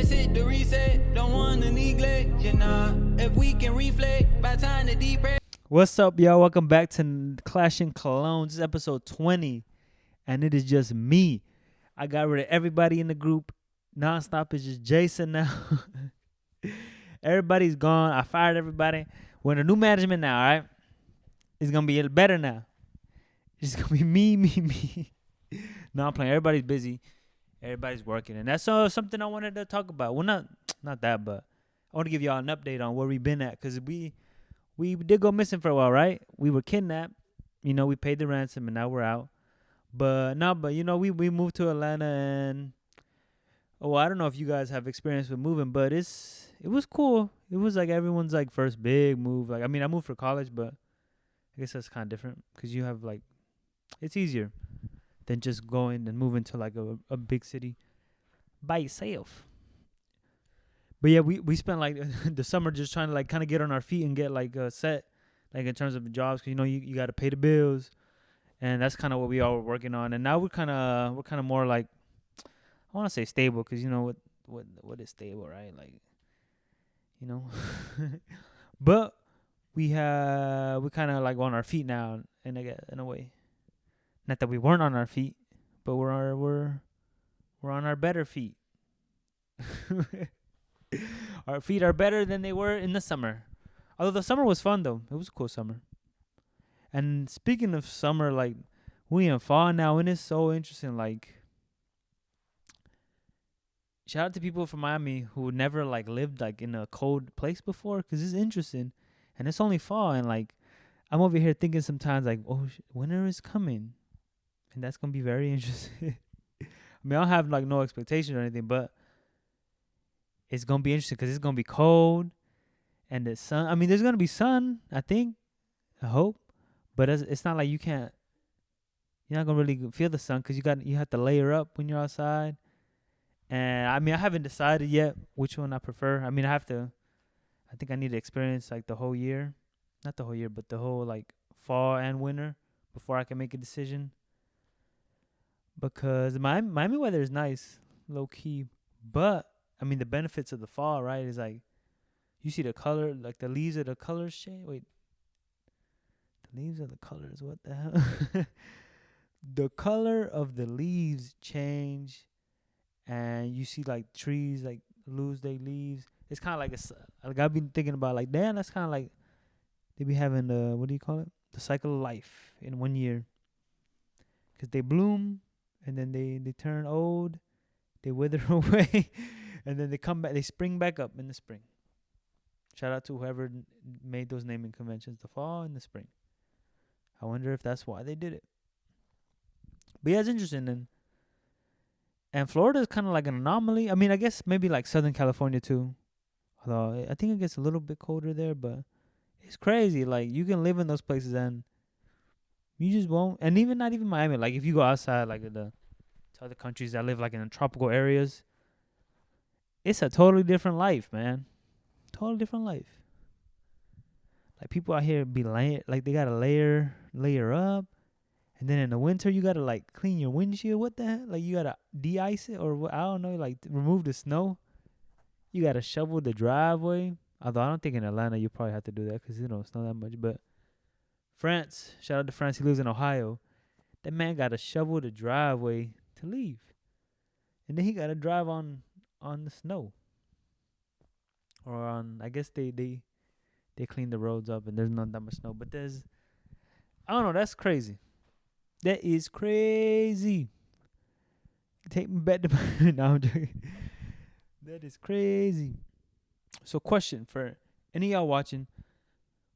just hit the reset. Don't wanna neglect you now. If we can reflect by time to deep breath. What's up, y'all? Welcome back to Clashing Colognes. This is episode 20, and it is just me. I got rid of everybody in the group. NonStop is just Jason now. Everybody's gone. I fired everybody. We're in a new management now, all right? It's going to be better now. It's going to be me. No, I'm playing. Everybody's busy. Everybody's working. And that's something I wanted to talk about. Well, not that, but I want to give y'all an update on where we've been at. Because we did go missing for a while, right? We were kidnapped. You know, we paid the ransom, and now we're out. But you know, we moved to Atlanta, and I don't know if you guys have experience with moving, but it was cool. It was like everyone's like first big move. Like, I mean, I moved for college, but I guess that's kind of different because you have like, it's easier than just going and moving to like a big city by yourself. But yeah, we spent like the summer just trying to like kind of get on our feet and get like set, like in terms of jobs, 'cause you know you got to pay the bills, and that's kind of what we all were working on. And now we're kind of more like, I want to say stable, 'cause you know what is stable, right? Like, you know, but we kind of like on our feet now, in a way. Not that we weren't on our feet, but we're on our better feet. Our feet are better than they were in the summer. Although the summer was fun, though. It was a cool summer. And speaking of summer, like, we in fall now, and it's so interesting. Like, shout out to people from Miami who never, like, lived, like, in a cold place before, because it's interesting. And it's only fall, and, like, I'm over here thinking sometimes, like, winter is coming. And that's going to be very interesting. I mean, I don't have, like, no expectation or anything, but it's going to be interesting because it's going to be cold. And the sun, I mean, there's going to be sun, I think. I hope. But it's not like you're not going to really feel the sun because you have to layer up when you're outside. And, I mean, I haven't decided yet which one I prefer. I mean, I think I need to experience, like, the whole year. Not the whole year, but the whole, like, fall and winter before I can make a decision. Because Miami weather is nice, low-key. But, I mean, the benefits of the fall, right, is, like, you see the color, like, the leaves of the colors change. Wait. The leaves of the colors, what the hell? The color of the leaves change, and you see, like, trees, like, lose their leaves. It's kind of like I've been thinking about, like, damn, that's kind of like they be having what do you call it? The cycle of life in 1 year. Because they bloom, and then they turn old, they wither away, and then they come back, they spring back up in the spring. Shout out to whoever made those naming conventions, the fall and the spring. I wonder if that's why they did it. But yeah, it's interesting. And Florida is kind of like an anomaly. I mean, I guess maybe like Southern California too. Although I think it gets a little bit colder there, but it's crazy. Like, you can live in those places and you just won't. And not even Miami. Like, if you go outside, like to other countries that live like in the tropical areas, it's a totally different life, man. Totally different life. Like, people out here be like they gotta layer up, and then in the winter you gotta like clean your windshield. What the hell? Like, you gotta de-ice it, or I don't know, like remove the snow. You gotta shovel the driveway. Although I don't think in Atlanta you probably have to do that because it don't snow that much. But France, shout out to France. He lives in Ohio. That man gotta shovel the driveway to leave, and then he gotta drive on the snow. Or on, I guess they clean the roads up and there's not that much snow. But I don't know, that's crazy. That is crazy. Take me back to no, I'm joking. That is crazy. So, question for any of y'all watching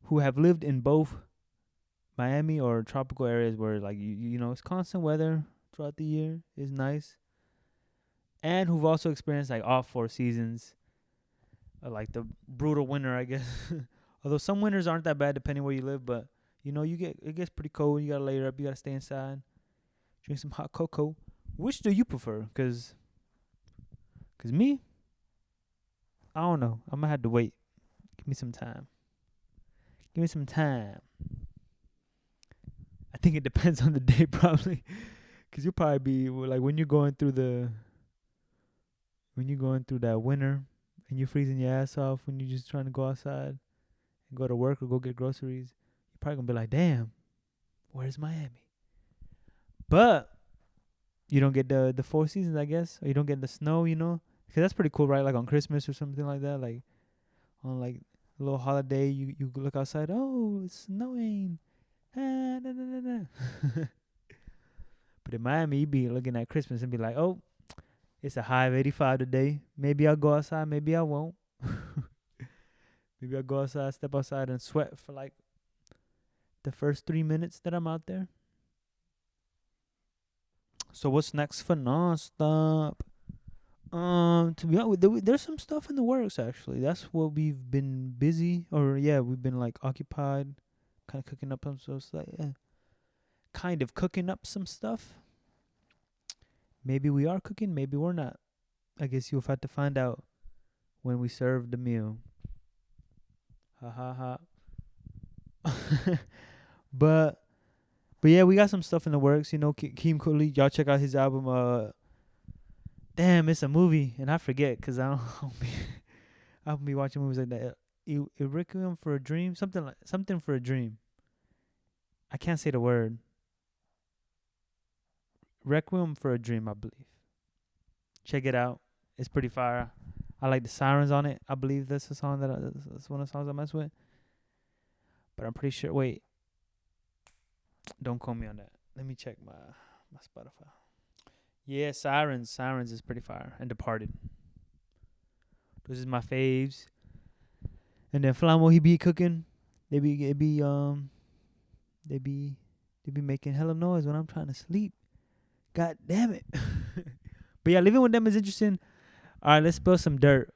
who have lived in both Miami or tropical areas where, like, you know, it's constant weather throughout the year, is nice, and who've also experienced like all 4 seasons, like the brutal winter, I guess. Although some winters aren't that bad depending where you live, but you know, it gets pretty cold. You gotta layer up. You gotta stay inside, drink some hot cocoa. Which do you prefer? Cause me, I don't know. I'm gonna have to wait. Give me some time. I think it depends on the day, probably. Because you'll probably be, like, when you're going through when you're going through that winter and you're freezing your ass off when you're just trying to go outside and go to work or go get groceries, you're probably gonna be like, damn, where's Miami? But you don't get the four seasons, I guess, or you don't get the snow, because that's pretty cool, right? Like on Christmas or something like that, like on like a little holiday, you look outside, oh, it's snowing, ah, da, da, da, da. But in Miami, you be looking at Christmas and be like, oh, it's a high of 85 today. Maybe I'll go outside, maybe I won't. Maybe I'll go outside, step outside, and sweat for like the first 3 minutes that I'm out there. So what's next for NonStop? To be honest, there's some stuff in the works actually. That's what we've been busy, or yeah, we've been like occupied, kind of cooking up some stuff. Kind of cooking up some stuff. Maybe we are cooking, maybe we're not. I guess you'll have to find out when we serve the meal. Ha ha ha. but yeah, we got some stuff in the works. Keem Cooley, y'all check out his album. Damn, it's a movie, and I forget because I don't be watching movies like that. Requiem for a Dream, something for a Dream. I can't say the word. Requiem for a Dream, I believe. Check it out. It's pretty fire. I like the sirens on it. I believe that's the song that's one of the songs I mess with. But I'm pretty sure. Wait, don't quote me on that. Let me check my Spotify. Yeah, Sirens is pretty fire. And Departed. Those is my faves. And then Flamo, he be cooking. They be making hella noise when I'm trying to sleep. God damn it. But yeah, living with them is interesting. All right, let's spill some dirt.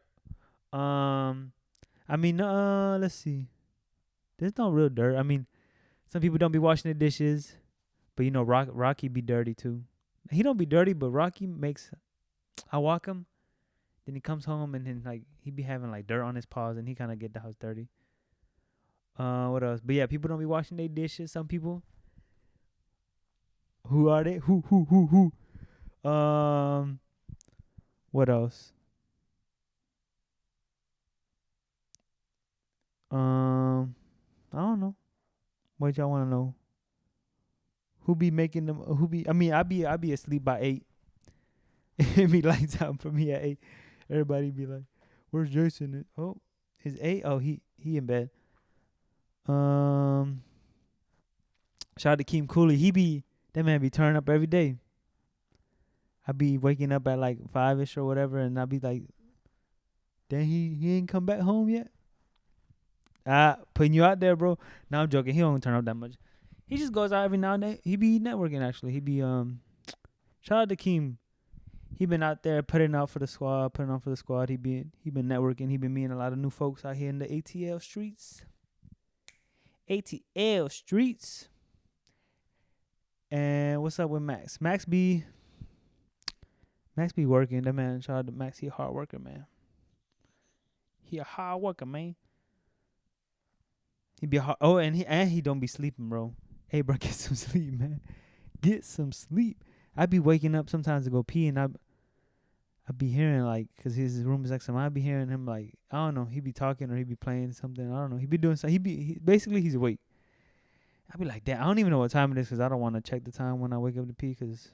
Let's see. There's no real dirt. I mean, some people don't be washing the dishes, but Rocky be dirty too. He don't be dirty, but Rocky makes. I walk him, then he comes home and then like he be having like dirt on his paws and he kind of get the house dirty. What else? But yeah, people don't be washing their dishes. Some people. Who are they? Who? What else? I don't know. What y'all want to know? Who be making them? I be asleep by 8. It be lights out for me at 8. Everybody be like, "Where's Jason?" Oh, it's 8. Oh, he in bed. Shout out to Keem Cooley. That man be turning up every day. I be waking up at like 5ish or whatever, and I be like, "Then he ain't come back home yet." Putting you out there, bro. No, I'm joking. He don't turn up that much. He just goes out every now and then. He be networking actually. He be shout out to Keem. He been out there putting on for the squad. He been networking. He been meeting a lot of new folks out here in the ATL streets. And what's up with Max? Max be working. That man, shout out to Max. He a hard worker, man. He a hard worker, man. He be hard. Oh, and he don't be sleeping, bro. Hey, bro, get some sleep, man. Get some sleep. I be waking up sometimes to go pee, and I be hearing like, cause his room is next to mine. I be hearing him like, I don't know. He be talking or he be playing something. I don't know. He be doing something. Basically he's awake. I be like, damn. I don't even know what time it is, cause I don't want to check the time when I wake up to pee, cause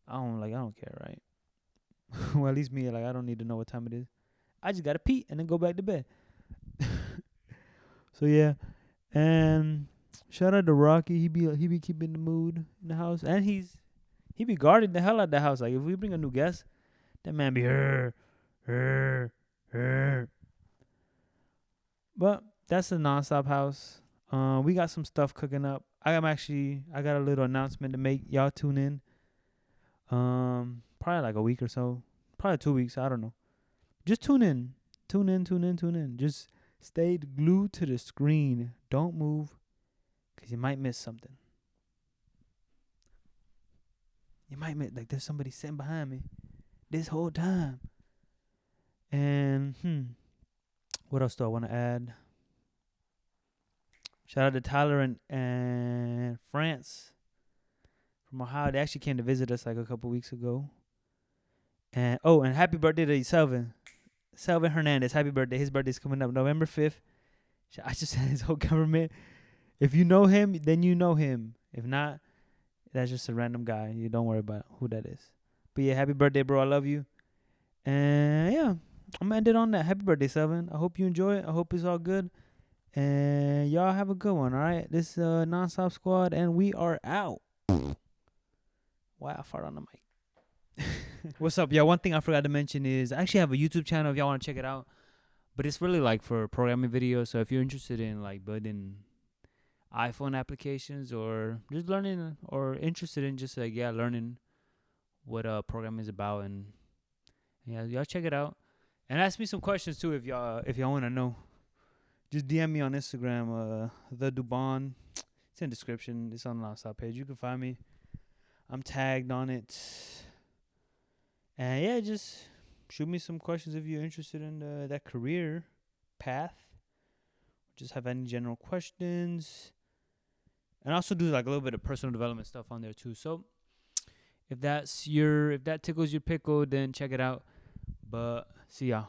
I don't care, right? Well, at least me, like I don't need to know what time it is. I just gotta pee and then go back to bed. So yeah, and shout out to Rocky. He be keeping the mood in the house, and he be guarding the hell out of the house. Like if we bring a new guest, that man be her. But that's the NonStop house. We got some stuff cooking up. I got a little announcement to make. Y'all tune in. Probably like a week or so. Probably 2 weeks. I don't know. Just tune in. Just stay glued to the screen. Don't move, cause you might miss something. You might miss, like there's somebody sitting behind me this whole time. And what else do I want to add? Shout out to Tyler and France from Ohio. They actually came to visit us like a couple weeks ago. And happy birthday to Selvin. Selvin Hernandez, happy birthday. His birthday's coming up November 5th. I just said his whole government. If you know him, then you know him. If not, that's just a random guy. You don't worry about who that is. But yeah, happy birthday, bro. I love you. And yeah, I'm gonna end it on that. Happy birthday, Selvin. I hope you enjoy it. I hope it's all good. And y'all have a good one, all right? This is NonStop Squad, and we are out. Wow, I farted on the mic. What's up, y'all? One thing I forgot to mention is I actually have a YouTube channel if y'all want to check it out. But it's really like for programming videos. So if you're interested in like building iPhone applications or just learning or interested in just like learning what programming is about, and yeah, y'all check it out. And ask me some questions too if y'all want to know. Just DM me on Instagram, the Dubon. It's in the description. It's on the NonStop page. You can find me. I'm tagged on it. And yeah, just shoot me some questions if you're interested in that career path. Just have any general questions. And I also do like a little bit of personal development stuff on there too. So if that tickles your pickle, then check it out. But see y'all.